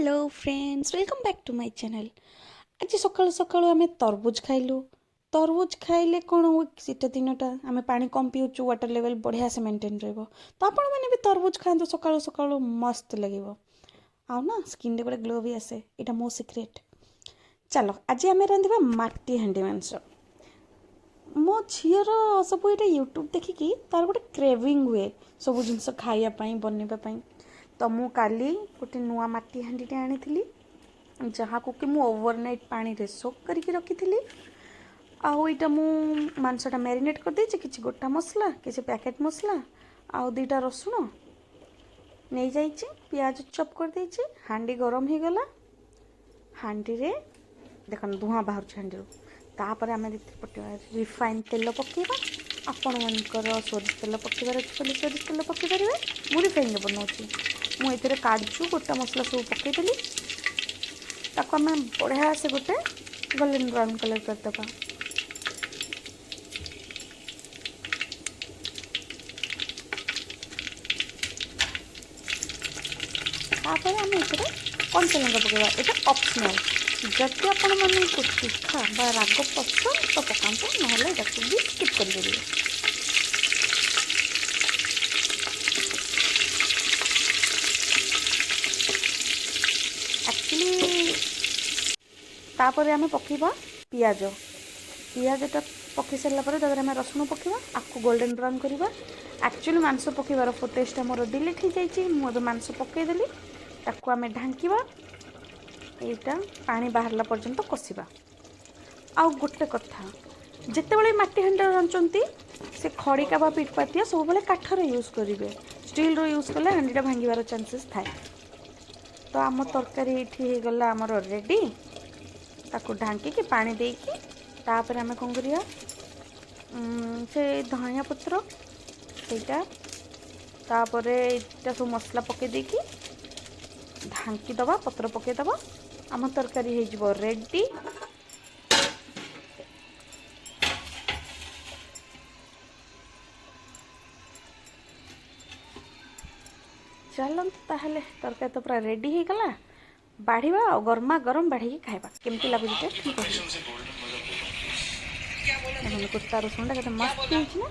Hello friends, welcome back to my channel. आज सकाळु सकाळु आमे तरबुज खाइलु। तरबुज खाइले कौन हो शीत दिनटा आमे पानी कम पिउचु, वाटर लेवल बढ़िया से मेंटेन रहबो। तो आपण माने भी तरबुज खांतु, सकाळु सकाळु मस्त लागिवो। आउ ना स्किन रे गोटे ग्लो भी आसे, एटा मो सीक्रेट। चलो आज आमे रांधिबा माटी हांडी मांस। मो झीर सब ये यूट्यूब देखिकी तार गोटे क्रेविंग हुए सब जिनस खाइबापी बनवाई। तो मु काली गोटे नुआ माटी हांडीटे आनी जहाँ को कि मु ओवरनाइट पानी रे सोक करके रखी। आउ इटा मु मांसटा मैरिनेट कर देछि, किछि गोटा मसला, किछि पैकेट मसला, आउ दुईटा रसुण नहीं जाइछि, प्याज चॉप कर देछि। हांडी गरम हो गला, हांडी रे देखन धुआं बाहर हांडी। तापर आम रिफाइन तेल पकेबा। आपण मनकर सोरिष तेल पकेबार अच्छे सोरिष तेल पकईपर। मु रिफाइन बनाऊँगी। मुझे काजू गोटा मसला सब पकईदेली। ताको आम बढ़िया से गोटे गोल्डन ब्राउन कलर करदे। तापर आम ये कंचा लंका पकेबा। ये ऑप्शनल, जदि आपण मानक तीखा बा राग पसंद तो पकाते, ना भी स्किप कर। एक्चुअली तापर आम पकेबा पियाज। पियाजटा पकई सारा पर आम रसुण पकेबा, आपको गोल्डन ब्राउन करवा। एक्चुअली मांस पकेबार फुटेजटा मोर डिलीट हो जाइए। मुझे मांस पकईदेली, ताकू आम ढांकिबा। यहाँ पानी बाहरला पर्यंत कषिबा। आउ गोटे कथा, जितेबाला माटी हांडी रांधुंट से खड़िका बा पिटपातिया सब काठर यूज करेंगे। स्टील यूज कले हांडीटा भांगार चांसेस थाए। तो आम तरकारी ये गला आमर रेडी। ताकू ढांकी पानी देकी तापर आम कौन करिया से धनिया पत्र सेटा तापर इटा सब मसला पके देकी ढांकी दबा, पत्र पके दबा। आम तरकारी हो रेडी। चलो ताहले तरकारी तो पूरा रेडी हो गला। बाढ़ीबा और गरमा गरम बाढ़ी खाइबा। केमती लगुचे ठीक है। कुत्ता रसुणटा के मस्त ना।